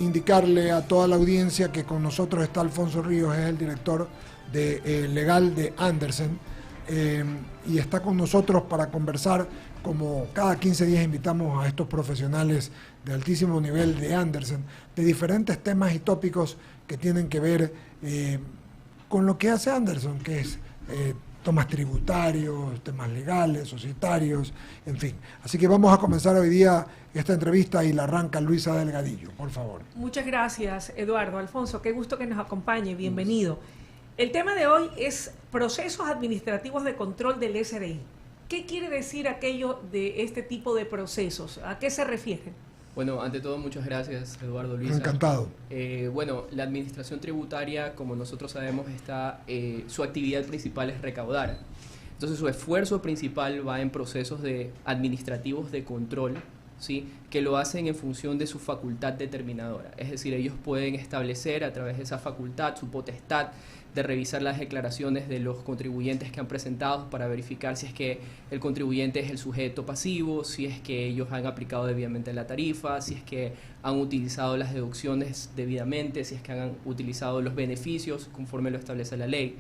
indicarle a toda la audiencia que con nosotros está Alfonso Ríos, es el director legal de Andersen, y está con nosotros para conversar. Como cada 15 días invitamos a estos profesionales de altísimo nivel de Andersen, de diferentes temas y tópicos que tienen que ver con lo que hace Andersen, que es temas tributarios, temas legales, societarios, en fin. Así que vamos a comenzar hoy día esta entrevista y la arranca Luisa Delgadillo, por favor. Muchas gracias, Eduardo. Alfonso, qué gusto que nos acompañe, bienvenido. El tema de hoy es procesos administrativos de control del SRI. ¿Qué quiere decir aquello de este tipo de procesos? ¿A qué se refieren? Bueno, ante todo, muchas gracias, Eduardo, Luisa. Encantado. Bueno, la administración tributaria, como nosotros sabemos, su actividad principal es recaudar. Entonces, su esfuerzo principal va en procesos administrativos de control, ¿sí?, que lo hacen en función de su facultad determinadora. Es decir, ellos pueden establecer a través de esa facultad su potestad de revisar las declaraciones de los contribuyentes que han presentado para verificar si es que el contribuyente es el sujeto pasivo, si es que ellos han aplicado debidamente la tarifa, si es que han utilizado las deducciones debidamente, si es que han utilizado los beneficios conforme lo establece la ley.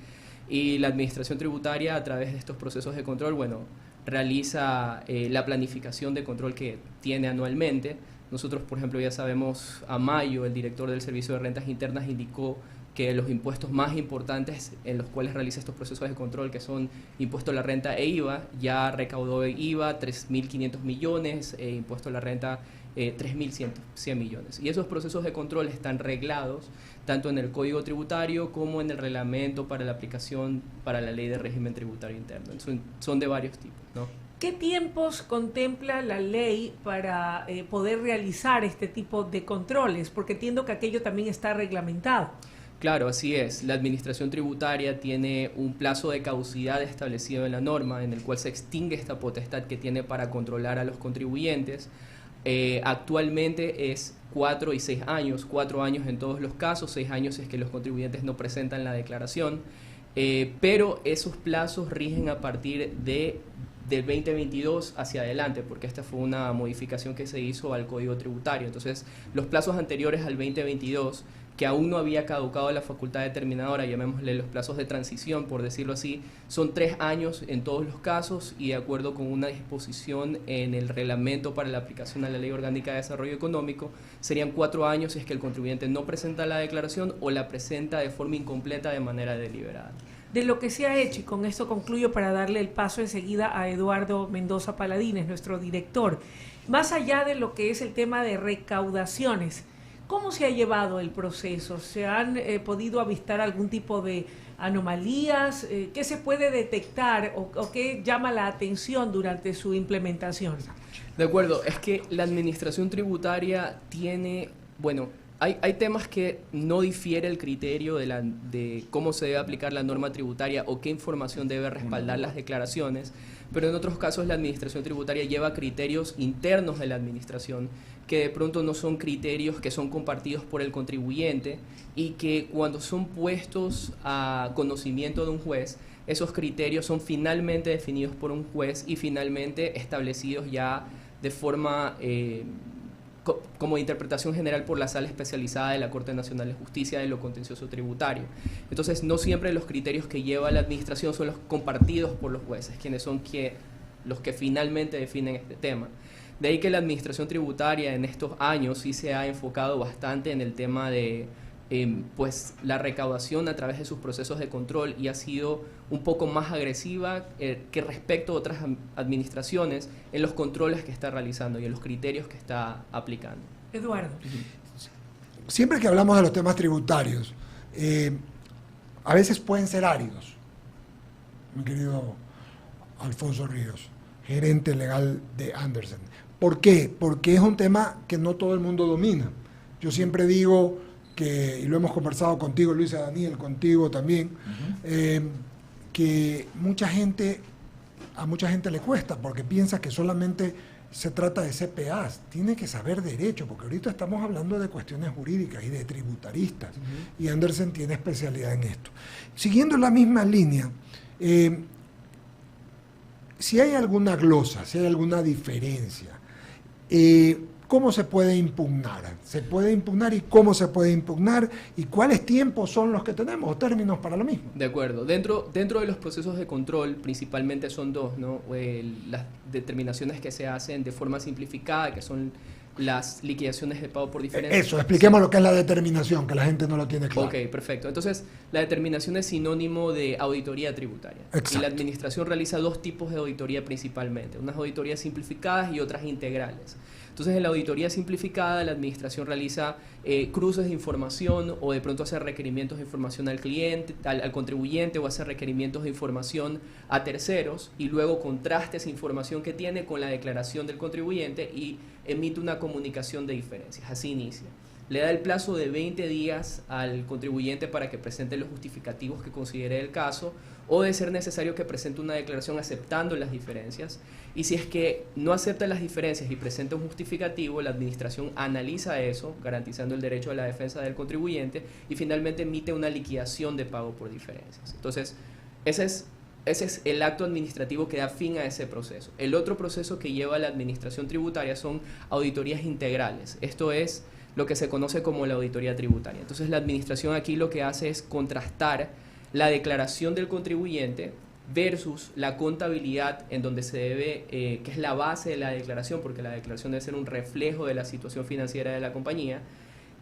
Y la administración tributaria, a través de estos procesos de control, bueno, realiza la planificación de control que tiene anualmente. Nosotros, por ejemplo, ya sabemos, a mayo el director del Servicio de Rentas Internas indicó que los impuestos más importantes en los cuales realiza estos procesos de control, que son impuesto a la renta e IVA, ya recaudó IVA 3.500 millones, impuesto a la renta 3.100 millones. Y esos procesos de control están reglados tanto en el Código Tributario como en el Reglamento para la aplicación para la Ley de Régimen Tributario Interno. Son de varios tipos, ¿no? ¿Qué tiempos contempla la ley para poder realizar este tipo de controles? Porque entiendo que aquello también está reglamentado. Claro, así es. La administración tributaria tiene un plazo de caducidad establecido en la norma, en el cual se extingue esta potestad que tiene para controlar a los contribuyentes. Actualmente es 4 y 6 años, 4 años en todos los casos, 6 años es que los contribuyentes no presentan la declaración, pero esos plazos rigen a partir del 2022 hacia adelante, porque esta fue una modificación que se hizo al Código Tributario. Entonces, los plazos anteriores al 2022, que aún no había caducado la facultad determinadora, llamémosle los plazos de transición, por decirlo así, son 3 años en todos los casos, y de acuerdo con una disposición en el reglamento para la aplicación a la Ley Orgánica de Desarrollo Económico, serían 4 años si es que el contribuyente no presenta la declaración o la presenta de forma incompleta de manera deliberada. De lo que se ha hecho, y con esto concluyo para darle el paso enseguida a Eduardo Mendoza Paladines, nuestro director, más allá de lo que es el tema de recaudaciones, ¿cómo se ha llevado el proceso? ¿Se han podido avistar algún tipo de anomalías? ¿Qué se puede detectar o qué llama la atención durante su implementación? De acuerdo, es que la administración tributaria tiene, bueno, hay temas que no difiere el criterio de cómo se debe aplicar la norma tributaria o qué información debe respaldar las declaraciones, pero en otros casos la administración tributaria lleva criterios internos de la administración que de pronto no son criterios que son compartidos por el contribuyente y que cuando son puestos a conocimiento de un juez, esos criterios son finalmente definidos por un juez y finalmente establecidos ya de forma como interpretación general por la Sala Especializada de la Corte Nacional de Justicia de lo Contencioso Tributario. Entonces, no siempre los criterios que lleva la administración son los compartidos por los jueces, quienes son los que finalmente definen este tema. De ahí que la administración tributaria en estos años sí se ha enfocado bastante en el tema de pues la recaudación a través de sus procesos de control, y ha sido un poco más agresiva que respecto a otras administraciones en los controles que está realizando y en los criterios que está aplicando. Eduardo. Siempre que hablamos de los temas tributarios, a veces pueden ser áridos, mi querido Alfonso Ríos, gerente legal de Andersen. ¿Por qué? Porque es un tema que no todo el mundo domina. Yo siempre digo y lo hemos conversado contigo, Luisa, Daniel, contigo también, que a mucha gente le cuesta porque piensa que solamente se trata de CPAs, tiene que saber derecho, porque ahorita estamos hablando de cuestiones jurídicas y de tributaristas, y Andersen tiene especialidad en esto. Siguiendo la misma línea, si hay alguna glosa, si hay alguna diferencia, ¿cómo se puede impugnar? ¿Se puede impugnar y cómo se puede impugnar? ¿Y cuáles tiempos son los que tenemos o términos para lo mismo? De acuerdo. Dentro de los procesos de control, principalmente son dos, ¿no? Las determinaciones que se hacen de forma simplificada, que son las liquidaciones de pago por diferencia. Eso, expliquemos lo que es la determinación, que la gente no lo tiene claro. Ok, perfecto. Entonces, la determinación es sinónimo de auditoría tributaria. Exacto. Y la administración realiza dos tipos de auditoría principalmente, unas auditorías simplificadas y otras integrales. Entonces, en la auditoría simplificada, la administración realiza cruces de información o de pronto hace requerimientos de información al cliente, al contribuyente, o hace requerimientos de información a terceros y luego contrasta esa información que tiene con la declaración del contribuyente y emite una comunicación de diferencias. Así inicia. Le da el plazo de 20 días al contribuyente para que presente los justificativos que considere el caso, o de ser necesario que presente una declaración aceptando las diferencias. Y si es que no acepta las diferencias y presenta un justificativo, la administración analiza eso, garantizando el derecho a la defensa del contribuyente, y finalmente emite una liquidación de pago por diferencias. Entonces, ese es el acto administrativo que da fin a ese proceso. El otro proceso que lleva la administración tributaria son auditorías integrales. Esto es lo que se conoce como la auditoría tributaria. Entonces, la administración aquí lo que hace es contrastar la declaración del contribuyente versus la contabilidad en donde se debe, que es la base de la declaración, porque la declaración debe ser un reflejo de la situación financiera de la compañía,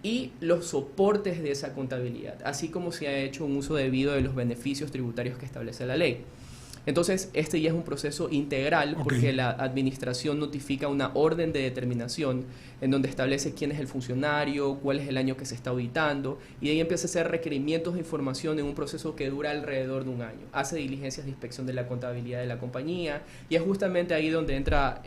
y los soportes de esa contabilidad, así como se ha hecho un uso debido de los beneficios tributarios que establece la ley. Entonces, este ya es un proceso integral, porque la administración notifica una orden de determinación en donde establece quién es el funcionario, cuál es el año que se está auditando, y de ahí empieza a hacer requerimientos de información en un proceso que dura alrededor de un año. Hace diligencias de inspección de la contabilidad de la compañía, y es justamente ahí donde entra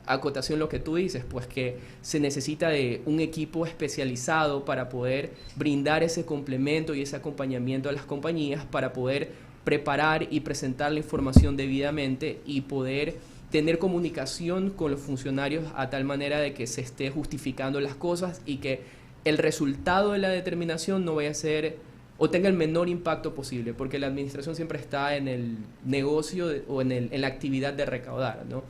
acotación lo que tú dices, pues que se necesita de un equipo especializado para poder brindar ese complemento y ese acompañamiento a las compañías para poder preparar y presentar la información debidamente y poder tener comunicación con los funcionarios a tal manera de que se esté justificando las cosas y que el resultado de la determinación no vaya a ser o tenga el menor impacto posible, porque la administración siempre está en el negocio o en la actividad de recaudar, ¿no?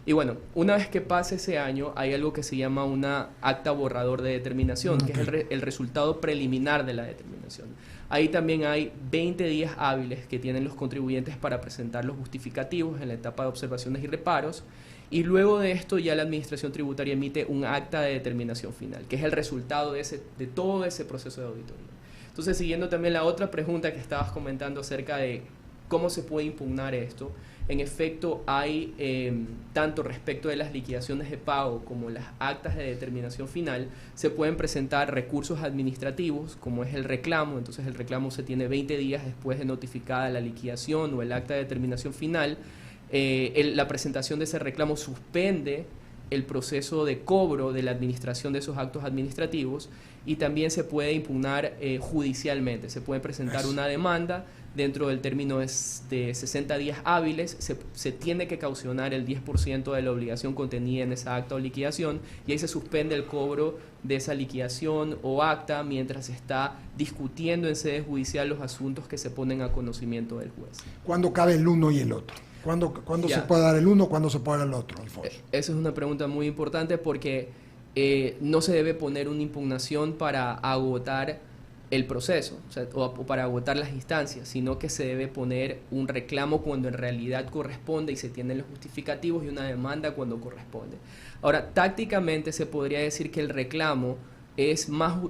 Y bueno, una vez que pase ese año, hay algo que se llama una acta borrador de determinación, que es el resultado preliminar de la determinación. Ahí también hay 20 días hábiles que tienen los contribuyentes para presentar los justificativos en la etapa de observaciones y reparos, y luego de esto ya la administración tributaria emite un acta de determinación final, que es el resultado de todo ese proceso de auditoría. Entonces, siguiendo también la otra pregunta que estabas comentando acerca de cómo se puede impugnar esto, en efecto hay, tanto respecto de las liquidaciones de pago como las actas de determinación final, se pueden presentar recursos administrativos, como es el reclamo. Entonces el reclamo se tiene 20 días después de notificada la liquidación o el acta de determinación final. La presentación de ese reclamo suspende el proceso de cobro de la administración de esos actos administrativos, y también se puede impugnar judicialmente. Se puede presentar una demanda dentro del término de 60 días hábiles. Se tiene que caucionar el 10% de la obligación contenida en esa acta o liquidación, y ahí se suspende el cobro de esa liquidación o acta mientras se está discutiendo en sede judicial los asuntos que se ponen a conocimiento del juez. ¿Cuándo cabe el uno y el otro? ¿Cuándo se puede dar el uno? ¿Cuándo se puede dar el otro, Alfonso? Esa es una pregunta muy importante, porque no se debe poner una impugnación para agotar el proceso, o para agotar las instancias, sino que se debe poner un reclamo cuando en realidad corresponde y se tienen los justificativos, y una demanda cuando corresponde. Ahora, tácticamente se podría decir que el reclamo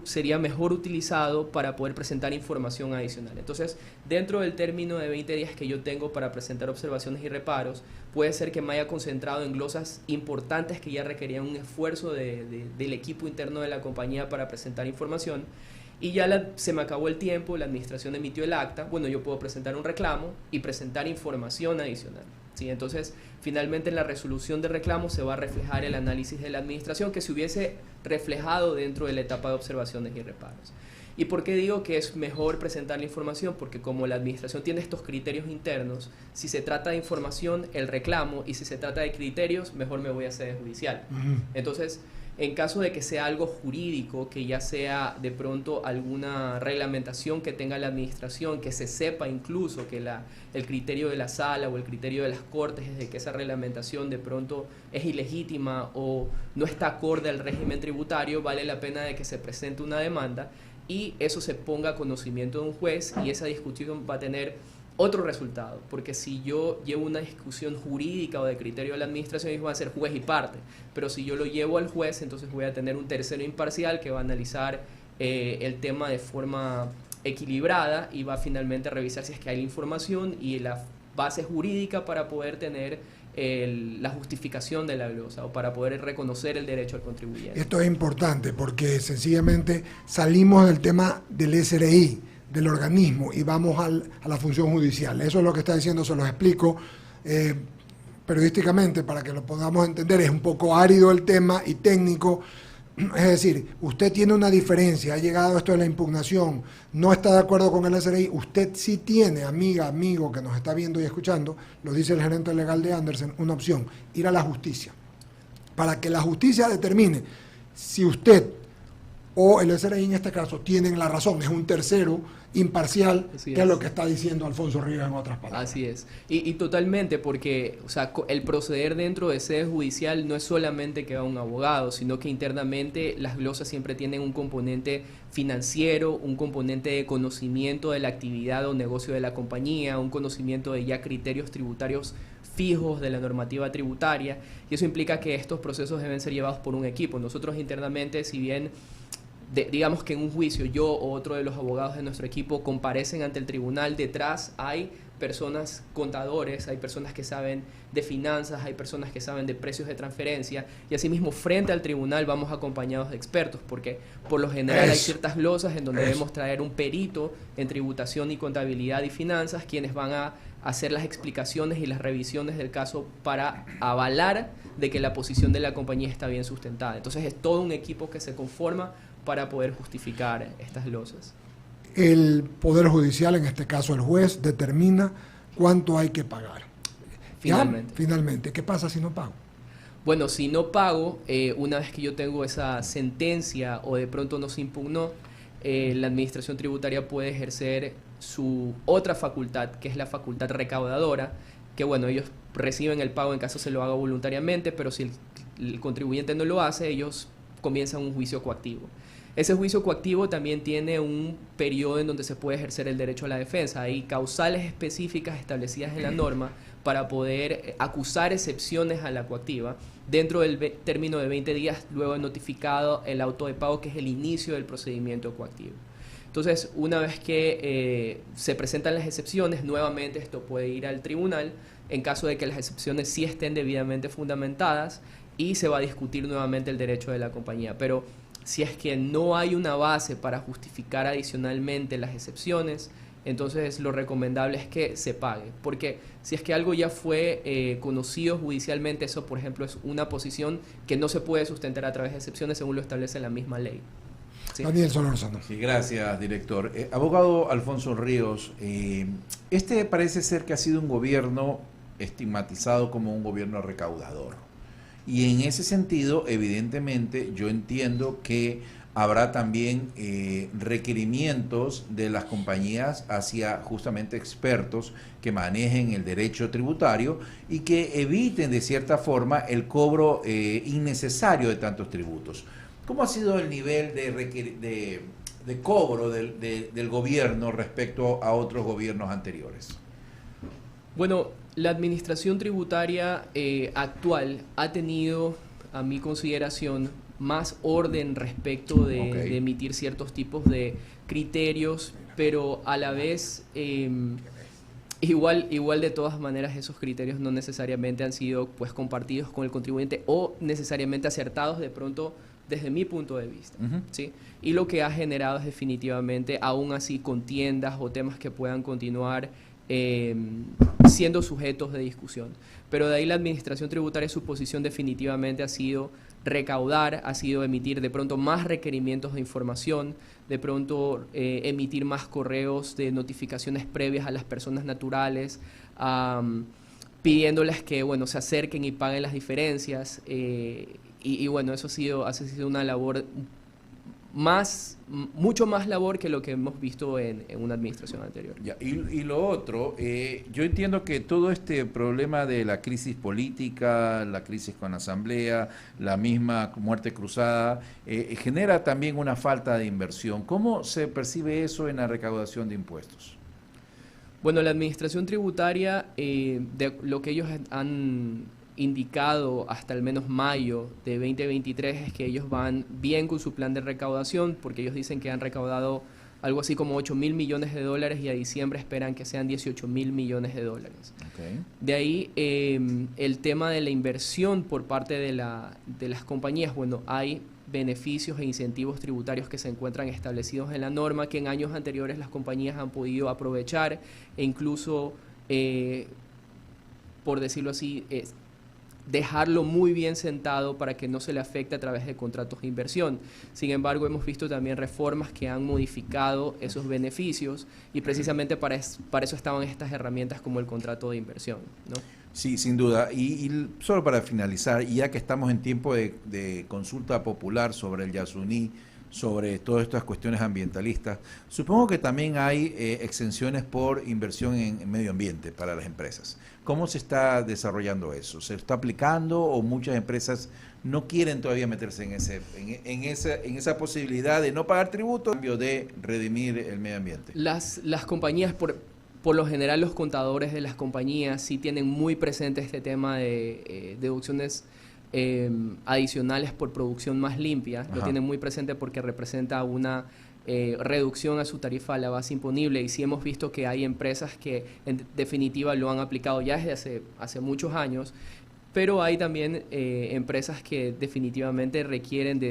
sería mejor utilizado para poder presentar información adicional. Entonces, dentro del término de 20 días que yo tengo para presentar observaciones y reparos, puede ser que me haya concentrado en glosas importantes que ya requerían un esfuerzo del equipo interno de la compañía para presentar información, y ya se me acabó el tiempo, la administración emitió el acta. Bueno, yo puedo presentar un reclamo y presentar información adicional, ¿sí? Entonces, finalmente en la resolución de reclamo se va a reflejar el análisis de la administración que se hubiese reflejado dentro de la etapa de observaciones y reparos. ¿Y por qué digo que es mejor presentar la información? Porque como la administración tiene estos criterios internos, si se trata de información, el reclamo, y si se trata de criterios, mejor me voy a sede judicial. Entonces, en caso de que sea algo jurídico, que ya sea de pronto alguna reglamentación que tenga la administración, que se sepa incluso que el criterio de la sala o el criterio de las cortes es de que esa reglamentación de pronto es ilegítima o no está acorde al régimen tributario, vale la pena de que se presente una demanda y eso se ponga a conocimiento de un juez, y esa discusión va a tener otro resultado, porque si yo llevo una discusión jurídica o de criterio de la administración, ellos van a ser juez y parte, pero si yo lo llevo al juez, entonces voy a tener un tercero imparcial que va a analizar el tema de forma equilibrada y va finalmente a revisar si es que hay la información y la base jurídica para poder tener la justificación de la glosa o para poder reconocer el derecho al contribuyente. Esto es importante porque sencillamente salimos del tema del SRI, del organismo, y vamos a la función judicial. Eso es lo que está diciendo, se los explico periodísticamente para que lo podamos entender. Es un poco árido el tema y técnico. Es decir, usted tiene una diferencia, ha llegado esto de la impugnación, no está de acuerdo con el SRI, usted sí tiene, amiga, amigo que nos está viendo y escuchando, lo dice el gerente legal de Andersen, una opción: ir a la justicia, para que la justicia determine si usted o el SRI en este caso tienen la razón, es un tercero imparcial, que es lo que está diciendo Alfonso Ríos en otras palabras. Así es, y totalmente, porque o sea, el proceder dentro de sede judicial no es solamente que va un abogado, sino que internamente las glosas siempre tienen un componente financiero, un componente de conocimiento de la actividad o negocio de la compañía, un conocimiento de ya criterios tributarios fijos de la normativa tributaria, y eso implica que estos procesos deben ser llevados por un equipo. Nosotros internamente, si bien digamos que en un juicio yo o otro de los abogados de nuestro equipo comparecen ante el tribunal, detrás hay personas, contadores, hay personas que saben de finanzas, hay personas que saben de precios de transferencia, y asimismo frente al tribunal vamos acompañados de expertos, porque por lo general hay ciertas glosas en donde debemos traer un perito en tributación y contabilidad y finanzas, quienes van a hacer las explicaciones y las revisiones del caso para avalar de que la posición de la compañía está bien sustentada. Entonces es todo un equipo que se conforma para poder justificar estas glosas. El Poder Judicial, en este caso el juez, determina cuánto hay que pagar. Finalmente. Finalmente, ¿qué pasa si no pago? Bueno, si no pago, una vez que yo tengo esa sentencia o de pronto no se impugnó, la administración tributaria puede ejercer su otra facultad, que es la facultad recaudadora, que bueno, ellos reciben el pago en caso se lo haga voluntariamente, pero si el contribuyente no lo hace, ellos comienzan un juicio coactivo. Ese juicio coactivo también tiene un periodo en donde se puede ejercer el derecho a la defensa. Hay causales específicas establecidas en la norma para poder acusar excepciones a la coactiva dentro del término de 20 días luego de notificado el auto de pago, que es el inicio del procedimiento coactivo. Entonces, una vez que se presentan las excepciones, nuevamente esto puede ir al tribunal en caso de que las excepciones sí estén debidamente fundamentadas, y se va a discutir nuevamente el derecho de la compañía. Pero si es que no hay una base para justificar adicionalmente las excepciones, entonces lo recomendable es que se pague, porque si es que algo ya fue conocido judicialmente, eso por ejemplo es una posición que no se puede sustentar a través de excepciones según lo establece la misma ley. ¿Sí? Daniel Solórzano. Sí, gracias, director. Abogado Alfonso Ríos, este parece ser que ha sido un gobierno estigmatizado como un gobierno recaudador. Y en ese sentido, evidentemente, yo entiendo que habrá también requerimientos de las compañías hacia justamente expertos que manejen el derecho tributario y que eviten de cierta forma el cobro innecesario de tantos tributos. ¿Cómo ha sido el nivel de cobro del gobierno respecto a otros gobiernos anteriores? Bueno, la administración tributaria actual ha tenido, a mi consideración, más orden respecto de emitir ciertos tipos de criterios, pero a la vez, igual de todas maneras, esos criterios no necesariamente han sido pues compartidos con el contribuyente o necesariamente acertados de pronto desde mi punto de vista. ¿Sí? Y lo que ha generado es definitivamente, aún así, contiendas o temas que puedan continuar siendo sujetos de discusión. Pero de ahí la administración tributaria, su posición definitivamente ha sido recaudar ha sido emitir de pronto más requerimientos de información, de pronto emitir más correos de notificaciones previas a las personas naturales, pidiéndoles que bueno, se acerquen y paguen las diferencias. Y bueno, eso ha sido una labor mucho más labor que lo que hemos visto en una administración anterior. Ya, y lo otro, yo entiendo que todo este problema de la crisis política, la crisis con la Asamblea, la misma muerte cruzada, genera también una falta de inversión. ¿Cómo se percibe eso en la recaudación de impuestos? Bueno, la administración tributaria, de lo que ellos han indicado hasta al menos mayo de 2023 es que ellos van bien con su plan de recaudación, porque ellos dicen que han recaudado algo así como 8.000 millones de dólares y a diciembre esperan que sean 18.000 millones de dólares. Okay. De ahí el tema de la inversión por parte de las compañías. Bueno, hay beneficios e incentivos tributarios que se encuentran establecidos en la norma que en años anteriores las compañías han podido aprovechar e incluso, por decirlo así, dejarlo muy bien sentado para que no se le afecte a través de contratos de inversión. Sin embargo, hemos visto también reformas que han modificado esos beneficios y precisamente para eso estaban estas herramientas como el contrato de inversión, ¿no? Sí, sin duda. Y solo para finalizar, y ya que estamos en tiempo de consulta popular sobre el Yasuní, sobre todas estas cuestiones ambientalistas, supongo que también hay exenciones por inversión en medio ambiente para las empresas. ¿Cómo se está desarrollando eso? ¿Se está aplicando o muchas empresas no quieren todavía meterse en esa posibilidad de no pagar tributo a cambio de redimir el medio ambiente? Las compañías, por lo general los contadores de las compañías sí tienen muy presente este tema de deducciones adicionales por producción más limpia. Ajá. Lo tienen muy presente porque representa una reducción a su tarifa a la base imponible, y sí hemos visto que hay empresas que en definitiva lo han aplicado ya desde hace muchos años, pero hay también empresas que definitivamente requieren de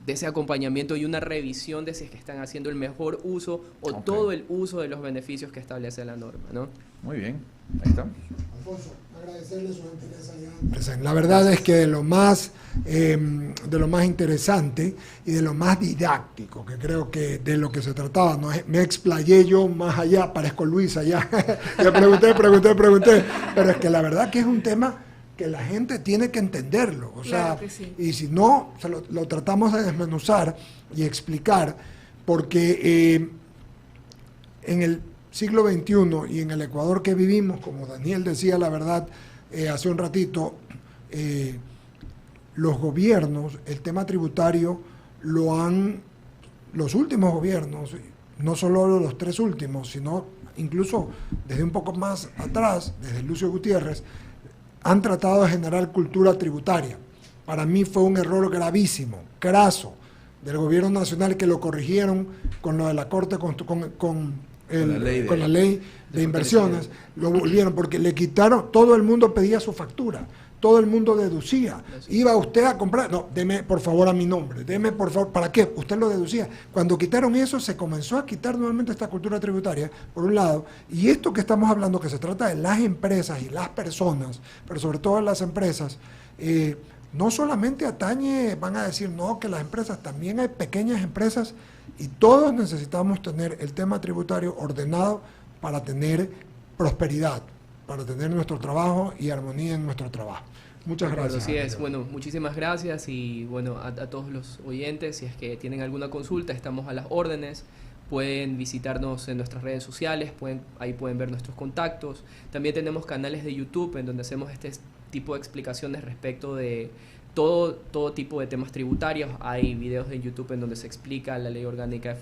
ese acompañamiento y una revisión de si es que están haciendo el mejor uso o todo el uso de los beneficios que establece la norma, ¿no? Muy bien, ahí está. Alfonso, agradecerle su interés allá. La verdad es que de lo más interesante y de lo más didáctico, que creo que de lo que se trataba, ¿no? Me explayé yo más allá, parezco Luis allá, ya pregunté, pero es que la verdad que es un tema que la gente tiene que entenderlo, o sea, claro que sí. Y si no, lo tratamos de desmenuzar y explicar, porque en el siglo XXI y en el Ecuador que vivimos, como Daniel decía la verdad hace un ratito, los gobiernos, el tema tributario los últimos gobiernos, no solo los 3 últimos, sino incluso desde un poco más atrás, desde Lucio Gutiérrez, han tratado de generar cultura tributaria. Para mí fue un error gravísimo, craso, del gobierno nacional, que lo corrigieron con lo de la Corte, con la ley de inversiones, lo volvieron, porque le quitaron, todo el mundo pedía su factura, todo el mundo deducía. Iba usted a comprar, no, deme por favor a mi nombre, deme por favor, ¿para qué? Usted lo deducía. Cuando quitaron eso, se comenzó a quitar nuevamente esta cultura tributaria, por un lado, y esto que estamos hablando, que se trata de las empresas y las personas, pero sobre todo las empresas, no solamente atañe, van a decir, no, que las empresas, también hay pequeñas empresas, y todos necesitamos tener el tema tributario ordenado para tener prosperidad, para tener nuestro trabajo y armonía en nuestro trabajo. Muchas gracias. Así es. Bueno, muchísimas gracias, y bueno, a todos los oyentes, si es que tienen alguna consulta, estamos a las órdenes. Pueden visitarnos en nuestras redes sociales, ahí pueden ver nuestros contactos. También tenemos canales de YouTube en donde hacemos este tipo de explicaciones respecto de todo tipo de temas tributarios. Hay videos de YouTube en donde se explica la ley orgánica de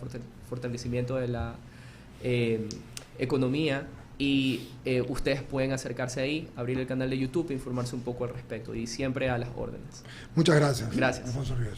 fortalecimiento de la economía, y ustedes pueden acercarse ahí, abrir el canal de YouTube e informarse un poco al respecto, y siempre a las órdenes. Muchas gracias. Gracias. Alfonso Ríos.